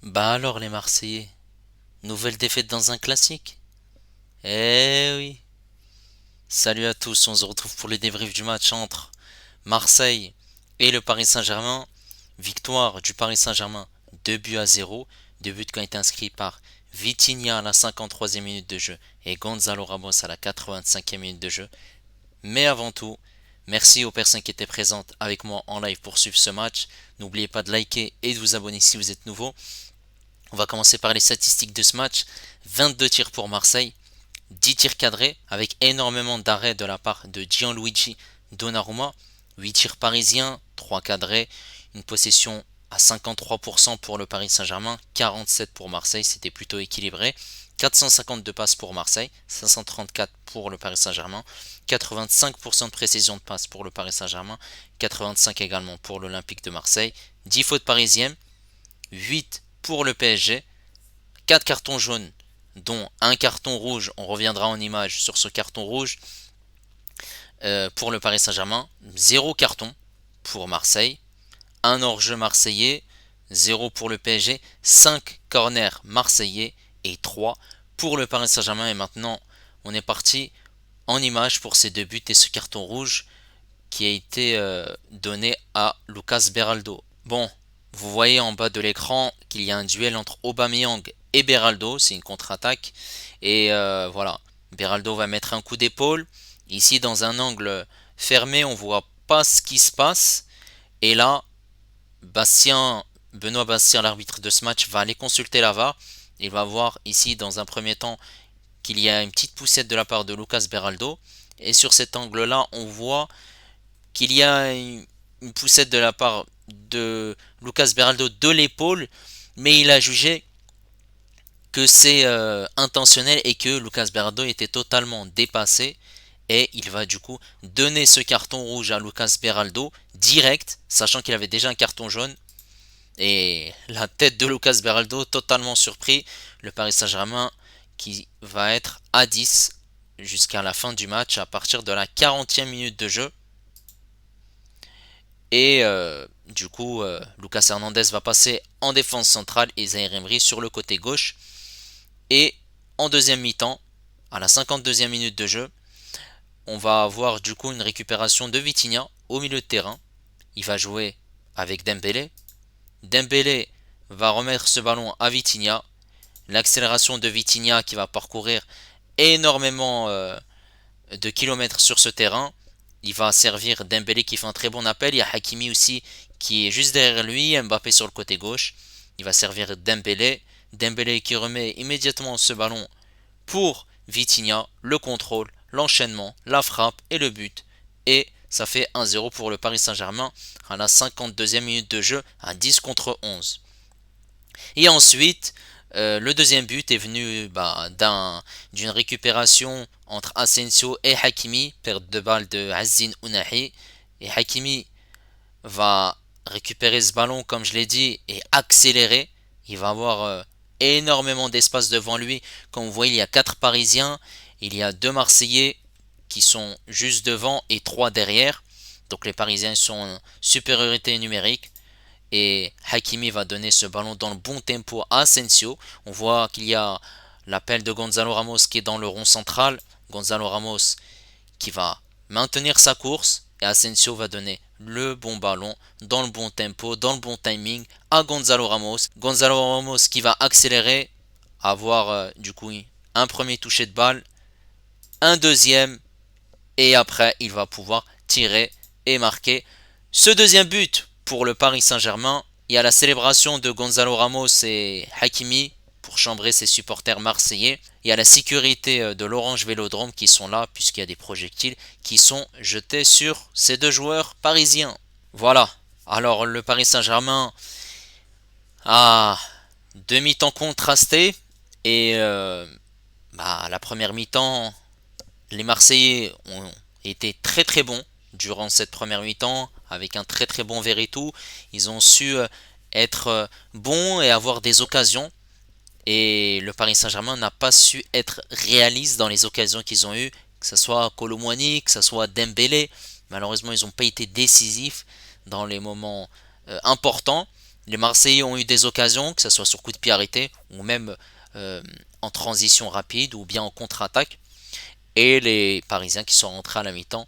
Bah alors les Marseillais, nouvelle défaite dans un classique? Eh oui. Salut à tous, on se retrouve pour le débrief du match entre Marseille et le Paris Saint-Germain. Victoire du Paris Saint-Germain 2 buts à 0. Deux buts qui ont été inscrits par Vitinha à la 53e minute de jeu et Gonzalo Ramos à la 85e minute de jeu. Mais avant tout, merci aux personnes qui étaient présentes avec moi en live pour suivre ce match. N'oubliez pas de liker et de vous abonner si vous êtes nouveau. On va commencer par les statistiques de ce match. 22 tirs pour Marseille, 10 tirs cadrés avec énormément d'arrêts de la part de Gianluigi Donnarumma. 8 tirs parisiens, 3 cadrés, une possession à 53% pour le Paris Saint-Germain, 47 pour Marseille, c'était plutôt équilibré. 452 passes pour Marseille, 534 pour le Paris Saint-Germain, 85% de précision de passe pour le Paris Saint-Germain, 85 également pour l'Olympique de Marseille, 10 fautes parisiennes, 8 pour le PSG, 4 cartons jaunes, dont un carton rouge, on reviendra en image sur ce carton rouge pour le Paris Saint-Germain, 0 carton pour Marseille, un hors-jeu marseillais, 0 pour le PSG, 5 corners marseillais et 3 pour le Paris Saint-Germain. Et maintenant, on est parti en image pour ces deux buts et ce carton rouge qui a été donné à Lucas Beraldo. Bon, vous voyez en bas de l'écran qu'il y a un duel entre Aubameyang et Beraldo, c'est une contre-attaque. Et voilà, Beraldo va mettre un coup d'épaule. Ici, dans un angle fermé, on voit pas ce qui se passe. Et là, Benoît Bastien, l'arbitre de ce match, va aller consulter la VAR. Il va voir ici, dans un premier temps, qu'il y a une petite poussette de la part de Lucas Beraldo. Et sur cet angle-là, on voit qu'il y a une poussette de la part de Lucas Beraldo de l'épaule, mais il a jugé que c'est intentionnel et que Lucas Beraldo était totalement dépassé et il va du coup donner ce carton rouge à Lucas Beraldo direct, sachant qu'il avait déjà un carton jaune. Et la tête de Lucas Beraldo totalement surpris, le Paris Saint-Germain qui va être à 10 jusqu'à la fin du match à partir de la 40e minute de jeu. Et du coup, Lucas Hernandez va passer en défense centrale et Zaïre Emery sur le côté gauche. Et en deuxième mi-temps, à la 52e minute de jeu, on va avoir du coup une récupération de Vitinha au milieu de terrain. Il va jouer avec Dembélé. Dembélé va remettre ce ballon à Vitinha. L'accélération de Vitinha qui va parcourir énormément de kilomètres sur ce terrain. Il va servir Dembélé qui fait un très bon appel. Il y a Hakimi aussi qui est juste derrière lui. Mbappé sur le côté gauche. Il va servir Dembélé. Dembélé qui remet immédiatement ce ballon pour Vitinha. Le contrôle, l'enchaînement, la frappe et le but. Et ça fait 1-0 pour le Paris Saint-Germain à la 52e minute de jeu à 10 contre 11. Et ensuite, le deuxième but est venu d'une récupération entre Asensio et Hakimi, perte de balle de Azzin Ounahi. Et Hakimi va récupérer ce ballon, comme je l'ai dit, et accélérer. Il va avoir énormément d'espace devant lui. Comme vous voyez, il y a 4 Parisiens, il y a 2 Marseillais qui sont juste devant et 3 derrière. Donc les Parisiens sont en supériorité numérique et Hakimi va donner ce ballon dans le bon tempo à Asensio. On voit qu'il y a l'appel de Gonzalo Ramos qui est dans le rond central. Gonzalo Ramos qui va maintenir sa course et Asensio va donner le bon ballon dans le bon tempo, dans le bon timing à Gonzalo Ramos. Gonzalo Ramos qui va accélérer, avoir du coup un premier toucher de balle, un deuxième et après il va pouvoir tirer et marquer ce deuxième but pour le Paris Saint-Germain. Il y a la célébration de Gonzalo Ramos et Hakimi pour chambrer ses supporters marseillais. Il y a la sécurité de l'Orange Vélodrome qui sont là puisqu'il y a des projectiles qui sont jetés sur ces deux joueurs parisiens. Voilà. Alors le Paris Saint-Germain a deux mi-temps contrastés et la première mi-temps, les Marseillais ont été très très bons durant cette première mi-temps avec un très très bon Veretout. Ils ont su être bons et avoir des occasions. Et le Paris Saint-Germain n'a pas su être réaliste dans les occasions qu'ils ont eues, que ce soit Kolo Muani, que ce soit Dembélé. Malheureusement, ils n'ont pas été décisifs dans les moments importants. Les Marseillais ont eu des occasions, que ce soit sur coup de pied arrêté ou même euh, en transition rapide ou bien en contre-attaque. Et les Parisiens qui sont rentrés à la mi-temps,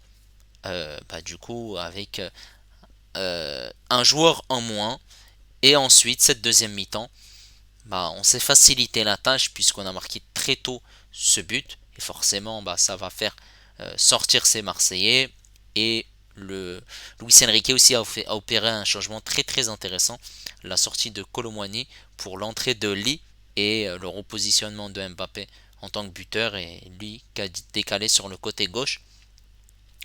du coup, avec un joueur en moins. Et ensuite, cette deuxième mi-temps, on s'est facilité la tâche puisqu'on a marqué très tôt ce but. Et forcément, ça va faire sortir ces Marseillais. Et Luis Enrique aussi a opéré un changement très très intéressant. La sortie de Kolo Muani pour l'entrée de Lee et le repositionnement de Mbappé en tant que buteur et lui qui a décalé sur le côté gauche.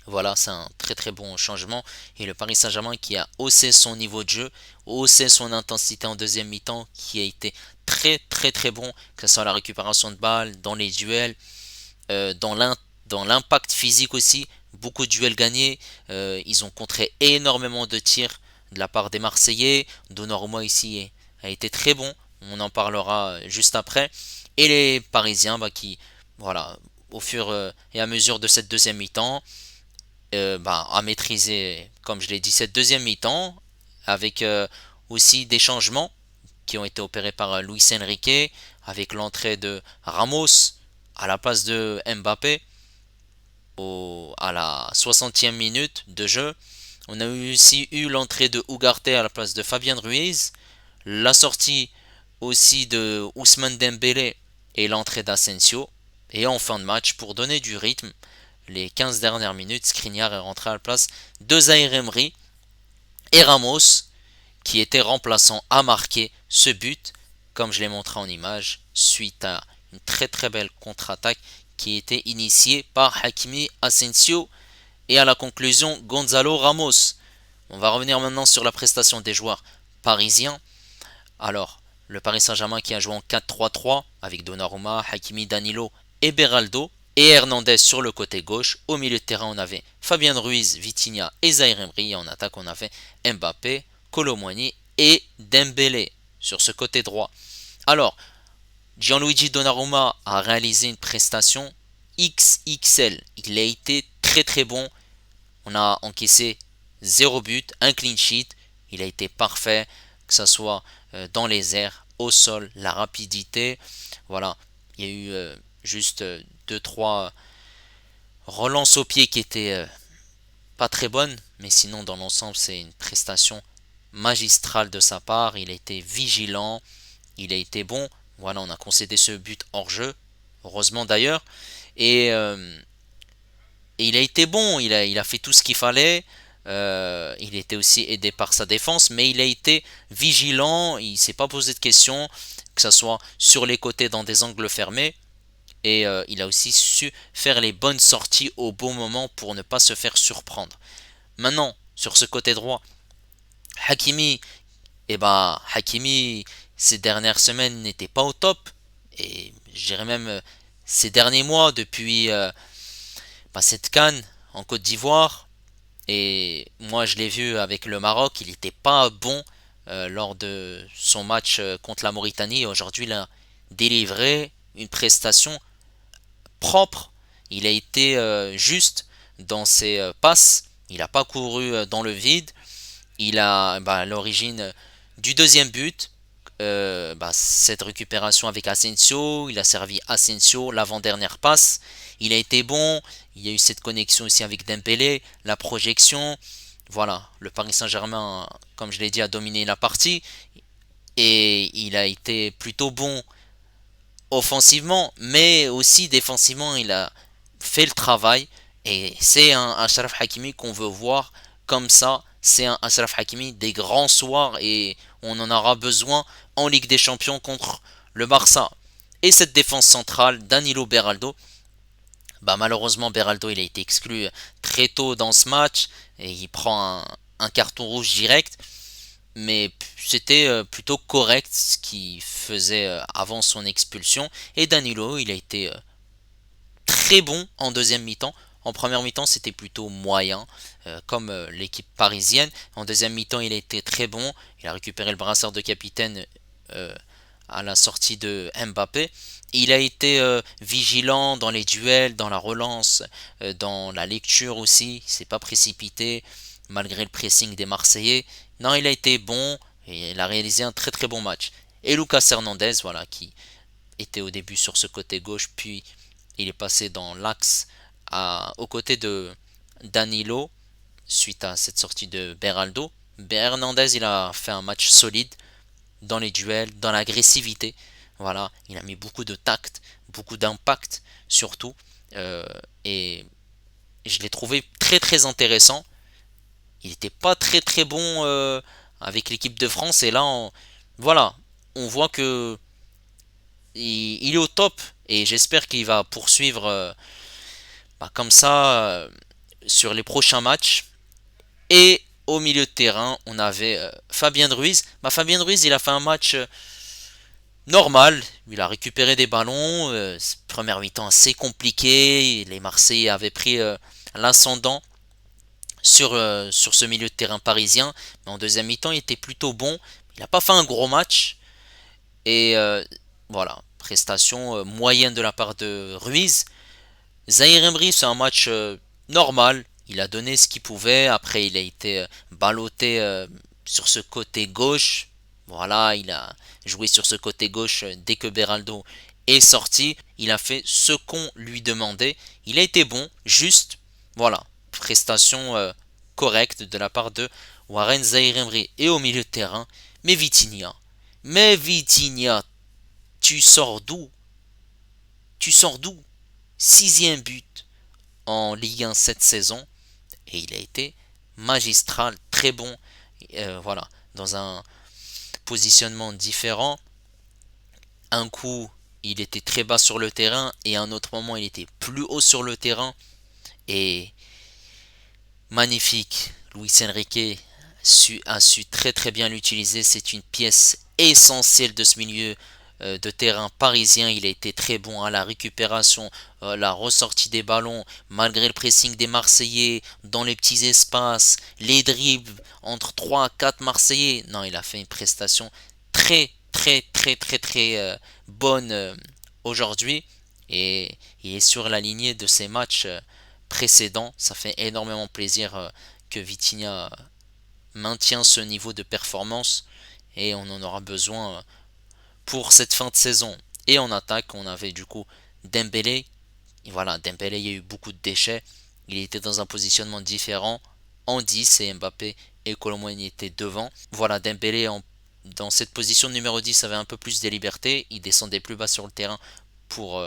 Voilà, c'est un très très bon changement. Et le Paris Saint-Germain qui a haussé son niveau de jeu, haussé son intensité en deuxième mi-temps, qui a été très très très bon, que ce soit la récupération de balles, dans les duels, euh, dans l'impact physique aussi. Beaucoup de duels gagnés. Ils ont contré énormément de tirs de la part des Marseillais. Donnarumma ici a été très bon. On en parlera juste après. Et les Parisiens qui, voilà, au fur et à mesure de cette deuxième mi-temps, à maîtriser, comme je l'ai dit, cette deuxième mi-temps, avec aussi des changements qui ont été opérés par Luis Enrique, avec l'entrée de Ramos à la place de Mbappé à la 60e minute de jeu. On a aussi eu l'entrée de Ugarte à la place de Fabien Ruiz, la sortie aussi de Ousmane Dembélé et l'entrée d'Asensio. Et en fin de match, pour donner du rythme, les 15 dernières minutes, Skriniar est rentré à la place de Zaïre Emery et Ramos, qui était remplaçant, a marqué ce but, comme je l'ai montré en image, suite à une très très belle contre-attaque qui était initiée par Hakimi Asensio et à la conclusion Gonzalo Ramos. On va revenir maintenant sur la prestation des joueurs parisiens. Alors, le Paris Saint-Germain qui a joué en 4-3-3 avec Donnarumma, Hakimi, Danilo et Beraldo et Hernandez sur le côté gauche. Au milieu de terrain, on avait Fabien Ruiz, Vitinha et Zaïre Emery. En attaque, on avait Mbappé, Kolo Muani et Dembélé sur ce côté droit. Alors, Gianluigi Donnarumma a réalisé une prestation XXL. Il a été très très bon. On a encaissé 0 but, un clean sheet. Il a été parfait, que ce soit dans les airs, au sol, la rapidité. Voilà, il y a eu juste 2-3 relances au pied qui étaient pas très bonnes. Mais sinon, dans l'ensemble, c'est une prestation magistrale de sa part. Il a été vigilant, il a été bon. Voilà, on a concédé ce but hors jeu, heureusement d'ailleurs. Et, euh, et il a été bon, il a fait tout ce qu'il fallait. Il était aussi aidé par sa défense, mais il a été vigilant, il s'est pas posé de questions, que ce soit sur les côtés dans des angles fermés. Et il a aussi su faire les bonnes sorties au bon moment pour ne pas se faire surprendre. Maintenant, sur ce côté droit, Hakimi, Hakimi, ces dernières semaines n'était pas au top. Et je dirais même ces derniers mois, depuis cette CAN en Côte d'Ivoire. Et moi, je l'ai vu avec le Maroc, il n'était pas bon lors de son match contre la Mauritanie. Aujourd'hui, il a délivré une prestation propre. Il a été juste dans ses passes. Il n'a pas couru dans le vide. Il a l'origine du deuxième but. Cette récupération avec Asensio, il a servi Asensio l'avant-dernière passe, il a été bon, il y a eu cette connexion aussi avec Dembélé, la projection, voilà, le Paris Saint-Germain, comme je l'ai dit, a dominé la partie et il a été plutôt bon offensivement, mais aussi défensivement, il a fait le travail et c'est un Achraf Hakimi qu'on veut voir comme ça. C'est un Achraf Hakimi des grands soirs et on en aura besoin en Ligue des Champions contre le Barça. Et cette défense centrale, Danilo Beraldo, malheureusement Beraldo il a été exclu très tôt dans ce match et il prend un carton rouge direct. Mais c'était plutôt correct ce qu'il faisait avant son expulsion. Et Danilo, il a été très bon en deuxième mi-temps. En première mi-temps, c'était plutôt moyen, comme l'équipe parisienne. En deuxième mi-temps, il a été très bon. Il a récupéré le brassard de capitaine euh, à la sortie de Mbappé. Il a été vigilant dans les duels, dans la relance, dans la lecture aussi. Il s'est pas précipité malgré le pressing des Marseillais. Non, il a été bon. Et il a réalisé un très très bon match. Et Lucas Hernandez, voilà, qui était au début sur ce côté gauche, puis il est passé dans l'axe aux côtés de Danilo suite à cette sortie de Beraldo. Hernandez, il a fait un match solide dans les duels, dans l'agressivité. Voilà, il a mis beaucoup de tact, beaucoup d'impact surtout. Euh, et je l'ai trouvé très très intéressant. Il n'était pas très très bon avec l'équipe de France. Et là, voilà, on voit que il est au top. Et j'espère qu'il va poursuivre comme ça sur les prochains matchs. Et au milieu de terrain, on avait Fabien Ruiz. Fabien Ruiz, il a fait un match normal. Il a récupéré des ballons. Première mi-temps assez compliqué. Les Marseillais avaient pris l'ascendant sur ce milieu de terrain parisien. Mais en deuxième mi-temps, il était plutôt bon. Il n'a pas fait un gros match. Et voilà, prestation moyenne de la part de Ruiz. Zahir Emery, c'est un match normal. Il a donné ce qu'il pouvait. Après, il a été ballotté sur ce côté gauche. Voilà, il a joué sur ce côté gauche dès que Beraldo est sorti. Il a fait ce qu'on lui demandait. Il a été bon, juste. Voilà, prestation correcte de la part de Warren Zahir Emery. Et au milieu de terrain, mais Vitinha, tu sors d'où? Tu sors d'où? Sixième but en Ligue 1 cette saison et il a été magistral, très bon, voilà, dans un positionnement différent. Un coup, il était très bas sur le terrain et à un autre moment, il était plus haut sur le terrain et magnifique. Luis Enrique a su très très bien l'utiliser. C'est une pièce essentielle de ce milieu de terrain parisien. Il a été très bon à la récupération, la ressortie des ballons, malgré le pressing des Marseillais, dans les petits espaces, les dribbles entre 3 à 4 Marseillais. Non, il a fait une prestation très très très très très bonne aujourd'hui. Et il est sur la lignée de ses matchs précédents. Ça fait énormément plaisir que Vitinha maintient ce niveau de performance et on en aura besoin pour cette fin de saison. Et en attaque, on avait du coup Dembélé. Et voilà, Dembélé, il y a eu beaucoup de déchets. Il était dans un positionnement différent en 10 et Mbappé et Colomboigny étaient devant. Voilà, Dembélé dans cette position numéro 10 avait un peu plus de liberté. Il descendait plus bas sur le terrain pour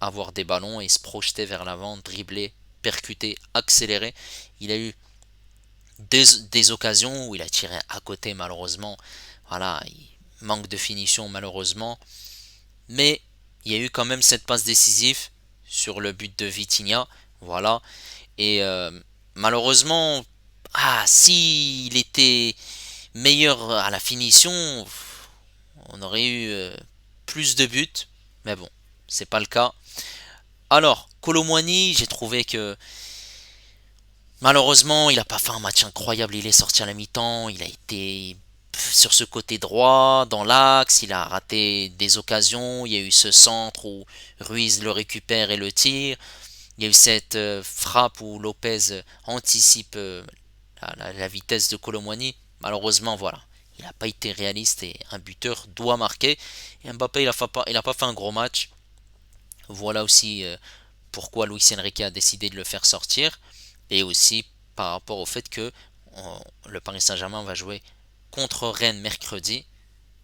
avoir des ballons et se projeter vers l'avant, dribbler, percuter, accélérer. Il a eu des occasions où il a tiré à côté malheureusement. Voilà, il manque de finition malheureusement. Mais il y a eu quand même cette passe décisive sur le but de Vitinha. Voilà. Et malheureusement, si il était meilleur à la finition, on aurait eu plus de buts. Mais bon, c'est pas le cas. Alors, Colomboigny, j'ai trouvé que malheureusement, il n'a pas fait un match incroyable. Il est sorti à la mi-temps. Il a été sur ce côté droit, dans l'axe. Il a raté des occasions. Il y a eu ce centre où Ruiz le récupère et le tire. Il y a eu cette frappe où Lopez anticipe la vitesse de Colomboigny. Malheureusement, voilà. Il n'a pas été réaliste et un buteur doit marquer. Et Mbappé, il n'a pas fait un gros match. Voilà aussi pourquoi Luis Enrique a décidé de le faire sortir. Et aussi par rapport au fait que le Paris Saint-Germain va jouer contre Rennes mercredi,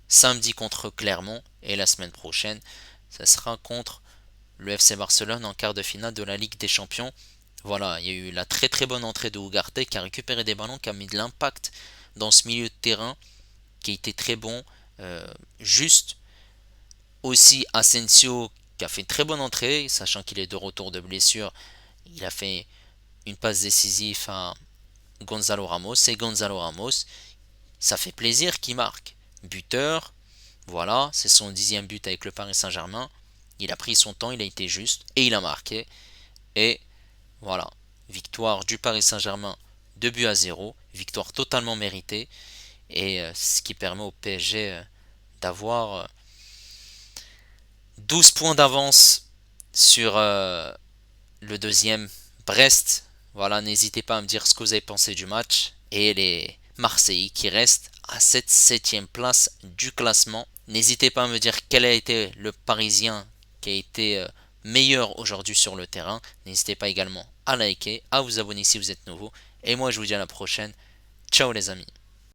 samedi contre Clermont et la semaine prochaine, ça sera contre le FC Barcelone en quart de finale de la Ligue des Champions. Voilà, il y a eu la très très bonne entrée de Ugarte qui a récupéré des ballons, qui a mis de l'impact dans ce milieu de terrain, qui a été très bon, juste. Aussi Asensio qui a fait une très bonne entrée, sachant qu'il est de retour de blessure, il a fait une passe décisive à Gonzalo Ramos. Et Gonzalo Ramos, ça fait plaisir qu'il marque. Buteur, voilà, c'est son 10e but avec le Paris Saint-Germain. Il a pris son temps, il a été juste et il a marqué. Et voilà, victoire du Paris Saint-Germain 2 buts à 0. Victoire totalement méritée. Et ce qui permet au PSG d'avoir 12 points d'avance sur le deuxième, Brest. Voilà, n'hésitez pas à me dire ce que vous avez pensé du match. Et les Marseillais qui restent à cette 7e place du classement. N'hésitez pas à me dire quel a été le Parisien qui a été meilleur aujourd'hui sur le terrain. N'hésitez pas également à liker, à vous abonner si vous êtes nouveau. Et moi je vous dis à la prochaine. Ciao les amis.